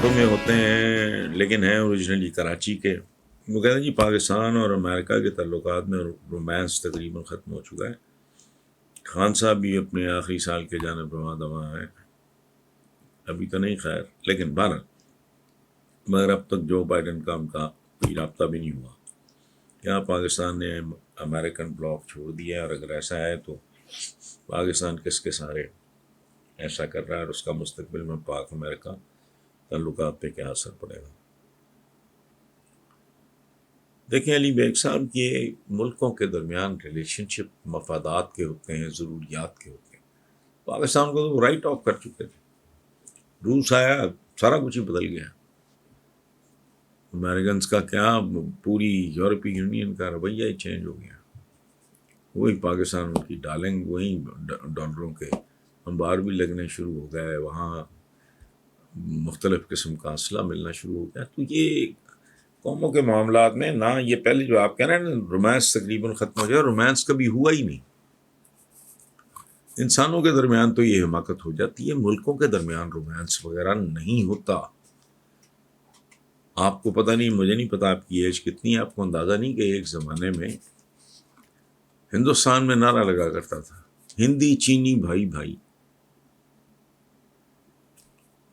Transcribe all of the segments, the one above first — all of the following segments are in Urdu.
ٹورنٹو میں ہوتے ہیں لیکن ہیں اوریجنلی کراچی کے. وہ کہتے ہیں جی پاکستان اور امریکہ کے تعلقات میں رومانس تقریباً ختم ہو چکا ہے. خان صاحب بھی اپنے آخری سال کے جانب رواں دواں ہیں. ابھی تو نہیں خیر، لیکن بہرحال مگر اب تک جو بائیڈن کا ان کا کوئی رابطہ بھی نہیں ہوا. کیا پاکستان نے امریکن بلاک چھوڑ دیا ہے؟ اور اگر ایسا ہے تو پاکستان کس کے سہارے ایسا کر رہا ہے، اور اس کا مستقبل میں پاک امریکہ تعلقات پہ کیا اثر پڑے گا؟ دیکھیں علی بیگ صاحب، یہ ملکوں کے درمیان ریلیشن شپ مفادات کے ہوتے ہیں، ضروریات کے ہوتے ہیں. پاکستان کو تو رائٹ آف کر چکے تھے. روس آیا، سارا کچھ ہی بدل گیا. امریکنس کا کیا، پوری یورپی یونین کا رویہ ہی چینج ہو گیا. وہی پاکستان ان کی ڈالنگ، وہی ڈالروں کے انبار بھی لگنے شروع ہو گئے، وہاں مختلف قسم کا اسلحہ ملنا شروع ہو گیا. تو یہ قوموں کے معاملات میں نہ، یہ پہلے جو آپ کہہ رہے ہیں نا رومانس تقریباً ختم ہو جائے، رومانس کبھی ہوا ہی نہیں. انسانوں کے درمیان تو یہ حماقت ہو جاتی ہے، ملکوں کے درمیان رومانس وغیرہ نہیں ہوتا. آپ کو پتہ نہیں، مجھے نہیں پتا آپ کی ایج کتنی ہے، آپ کو اندازہ نہیں کہ ایک زمانے میں ہندوستان میں نعرہ لگا کرتا تھا ہندی چینی بھائی بھائی.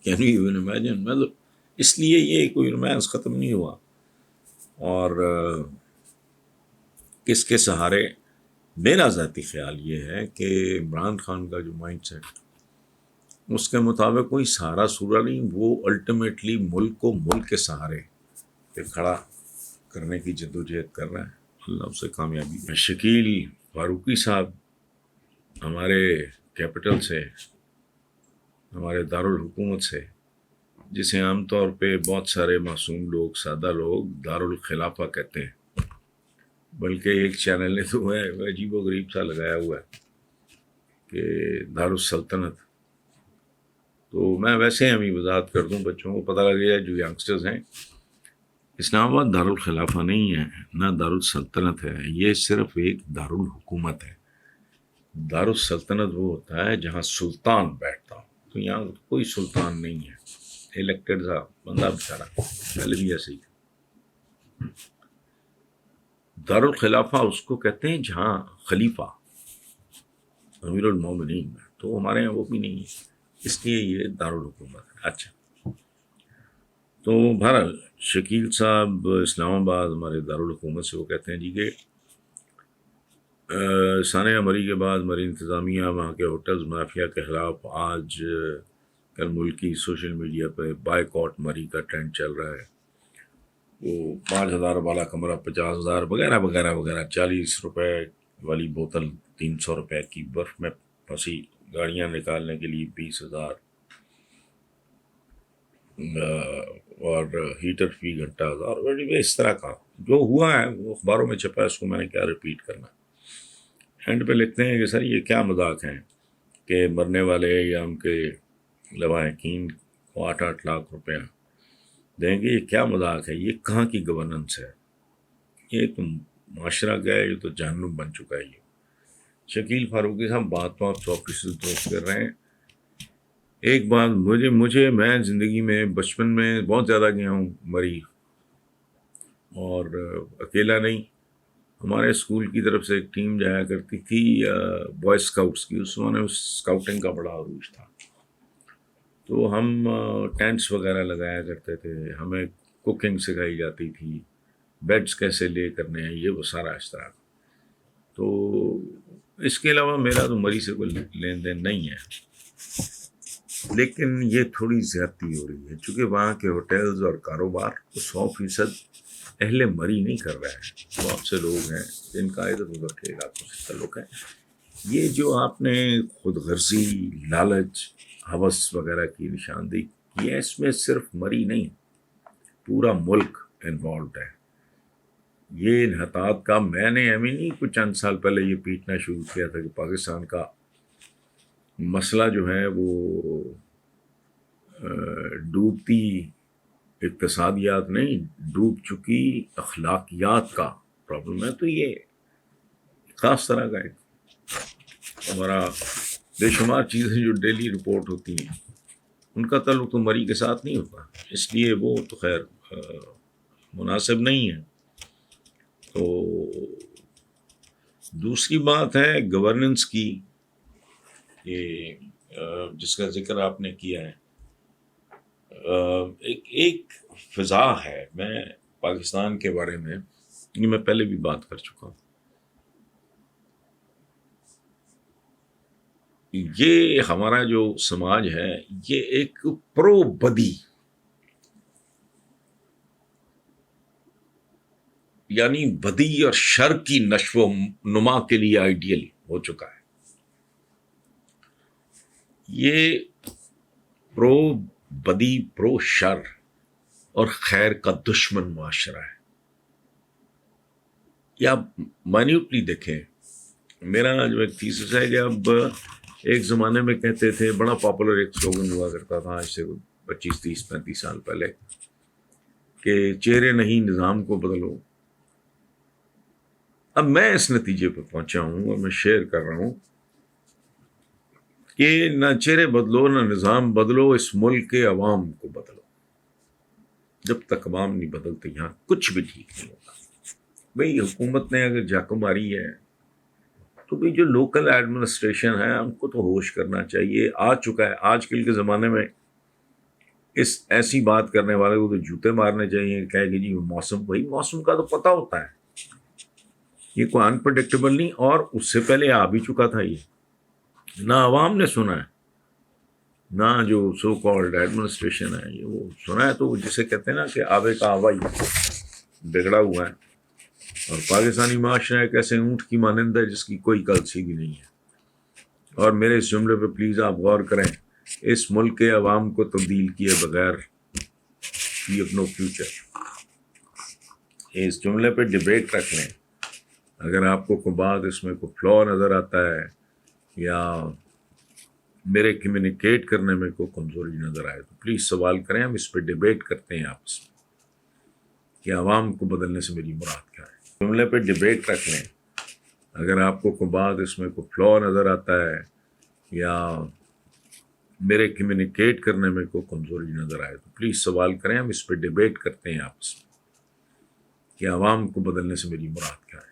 Can you even imagine? مطلب اس لیے یہ کوئی رومانس ختم نہیں ہوا. اور کس کے سہارے؟ میرا ذاتی خیال یہ ہے کہ عمران خان کا جو مائنڈ سیٹ، اس کے مطابق کوئی سہارا سورا نہیں، وہ الٹیمیٹلی ملک کو ملک کے سہارے پہ کھڑا کرنے کی جدوجہد کر رہا ہے. اللہ اسے کامیابی دے. شکیل فاروقی صاحب ہمارے کیپٹل سے، ہمارے دارالحکومت سے، جسے عام طور پہ بہت سارے معصوم لوگ، سادہ لوگ دارالخلافہ کہتے ہیں، بلکہ ایک چینل نے تو ہے عجیب و غریب سا لگایا ہوا ہے کہ دارالسلطنت. تو میں ویسے ہم وضاحت کر دوں، بچوں کو پتہ لگ جائے جو ینگسٹرز ہیں، اسلام آباد دارالخلافہ نہیں ہے، نہ دارالسلطنت ہے، یہ صرف ایک دارالحکومت ہے. دارالسلطنت وہ ہوتا ہے جہاں سلطان بیٹھتا ہو. تو یہاں کوئی سلطان نہیں ہے، الیکٹڈ تھا بندہ بیچارہ، پہلے بھی ایسے ہی تھا. دارالخلافہ اس کو کہتے ہیں جہاں خلیفہ امیر المومنین ہے. تو ہمارے یہاں وہ بھی نہیں ہے، اس لیے یہ دارالحکومت ہے. اچھا، تو بہرحال شکیل صاحب اسلام آباد ہمارے دارالحکومت سے، وہ کہتے ہیں جی کہ ثانیہ مری کے بعد مری انتظامیہ وہاں کے ہوٹلز مافیا کے خلاف آج کل ملکی سوشل میڈیا پہ بائیکاٹ مری کا ٹرینڈ چل رہا ہے. وہ 5,000 والا کمرہ 50,000 وغیرہ وغیرہ وغیرہ، 40 روپے والی بوتل 300 روپے کی، برف میں پھنسی گاڑیاں نکالنے کے لیے 20,000، اور ہیٹر فی گھنٹہ 1,000. اس طرح کا جو ہوا ہے وہ اخباروں میں چھپا ہے، اس کو میں نے کیا ریپیٹ کرنا. اینڈ پہ لکھتے ہیں کہ سر یہ کیا مذاق ہیں کہ مرنے والے یا ان کے لواحقین کو 8-8 لاکھ روپیہ دیں گے. یہ کیا مذاق ہے؟ یہ کہاں کی گورننس ہے؟ یہ تو معاشرہ گیا ہے، یہ تو جہنم بن چکا ہے. یہ شکیل فاروقی صاحب بات 100% درست کر رہے ہیں. ایک بات میں زندگی میں بچپن میں بہت زیادہ گیا ہوں مری، اور اکیلا نہیں. ہمارے اسکول کی طرف سے ایک ٹیم جایا کرتی تھی بوائے اسکاؤٹس کی. اس زمانے میں اسکاؤٹنگ کا بڑا عروج تھا، تو ہم ٹینٹس وغیرہ لگایا کرتے تھے، ہمیں کوکنگ سکھائی جاتی تھی، بیڈس کیسے لے کرنے ہیں، یہ وہ سارا اس طرح. تو اس کے علاوہ میرا تو مری سے کوئی لین دین نہیں ہے. لیکن یہ تھوڑی زیادتی ہو رہی ہے، چونکہ وہاں کے ہوٹلز اور کاروبار کو 100% اہل مری نہیں کر رہے ہیں. بہت سے لوگ ہیں جن کا ادھر ادھر کے علاقوں سے تعلق ہے. یہ جو آپ نے خود غرضی، لالچ، ہوس وغیرہ کی نشاندہی کی ہے، اس میں صرف مری نہیں، پورا ملک انوالوڈ ہے. یہ انحطاط کا میں نے نہیں کچھ چند سال پہلے یہ پیٹنا شروع کیا تھا کہ پاکستان کا مسئلہ جو ہے وہ ڈوبتی اقتصادیات نہیں، ڈوب چکی اخلاقیات کا پرابلم ہے. تو یہ خاص طرح کا ایک ہمارا بے شمار چیزیں جو ڈیلی رپورٹ ہوتی ہیں ان کا تعلق تو مری کے ساتھ نہیں ہوتا، اس لیے وہ تو خیر مناسب نہیں ہے۔ تو دوسری بات ہے گورننس کی، یہ جس کا ذکر آپ نے کیا ہے، ایک فضا ہے، میں پاکستان کے بارے میں یہ میں پہلے بھی بات کر چکا ہوں، یہ ہمارا جو سماج ہے یہ ایک پرو بدی، یعنی بدی اور شر کی نشو و نما کے لیے آئیڈیل ہو چکا ہے۔ یہ پرو بدی، پرو شر اور خیر کا دشمن معاشرہ ہے۔ یا مائنیوٹلی دیکھیں، میرا جو ایک تھیسس ہے کہ اب ایک زمانے میں کہتے تھے، بڑا پاپولر ایک سلوگن ہوا کرتا تھا آج سے 25 30 35 سال پہلے، کہ چہرے نہیں نظام کو بدلو۔ اب میں اس نتیجے پہ پہنچا ہوں اور میں شیئر کر رہا ہوں کہ نہ چہرے بدلو نہ نظام بدلو، اس ملک کے عوام کو بدلو۔ جب تک عوام نہیں بدلتے یہاں کچھ بھی ٹھیک نہیں ہوگا۔ بھئی حکومت نے اگر جاکہ ماری ہے تو بھی جو لوکل ایڈمنسٹریشن ہے ان کو تو ہوش کرنا چاہیے۔ آ چکا ہے آج کل کے زمانے میں، اس ایسی بات کرنے والے کو تو جوتے مارنے چاہیے، کہے کہ جی موسم، بھائی موسم کا تو پتہ ہوتا ہے، یہ کوئی انپریڈکٹیبل نہیں، اور اس سے پہلے آ بھی چکا تھا۔ یہ نہ عوام نے سنا ہے، نہ جو سو کالڈ ایڈمنسٹریشن ہے یہ وہ سنا ہے، تو جسے کہتے ہیں نا کہ آبے کا آبا ہی بگڑا ہوا ہے۔ اور پاکستانی معاشرہ ایک ایسے اونٹ کی مانند ہے جس کی کوئی کل سیدھی نہیں ہے۔ اور میرے اس جملے پہ پلیز آپ غور کریں، اس ملک کے عوام کو تبدیل کیے بغیر وی ہیو نو فیوچر۔ اس جملے پہ ڈبیٹ رکھ لیں، اگر آپ کو کوئی بات اس میں کوئی فلا نظر آتا ہے یا میرے کمیونیکیٹ کرنے میں کوئی کمزوری نظر آئے تو پلیز سوال کریں، ہم اس پہ ڈبیٹ کرتے ہیں آپس میں کہ عوام کو بدلنے سے میری مراد کیا ہے۔ جملے پہ ڈبیٹ رکھ لیں، اگر آپ کو کوئی بات اس میں کوئی فلا نظر آتا ہے یا میرے کمیونیکیٹ کرنے میں کوئی کمزوری نظر آئے تو پلیز سوال کریں، ہم اس پہ ڈبیٹ کرتے ہیں آپس میں کہ عوام کو بدلنے سے میری مراد کیا ہے۔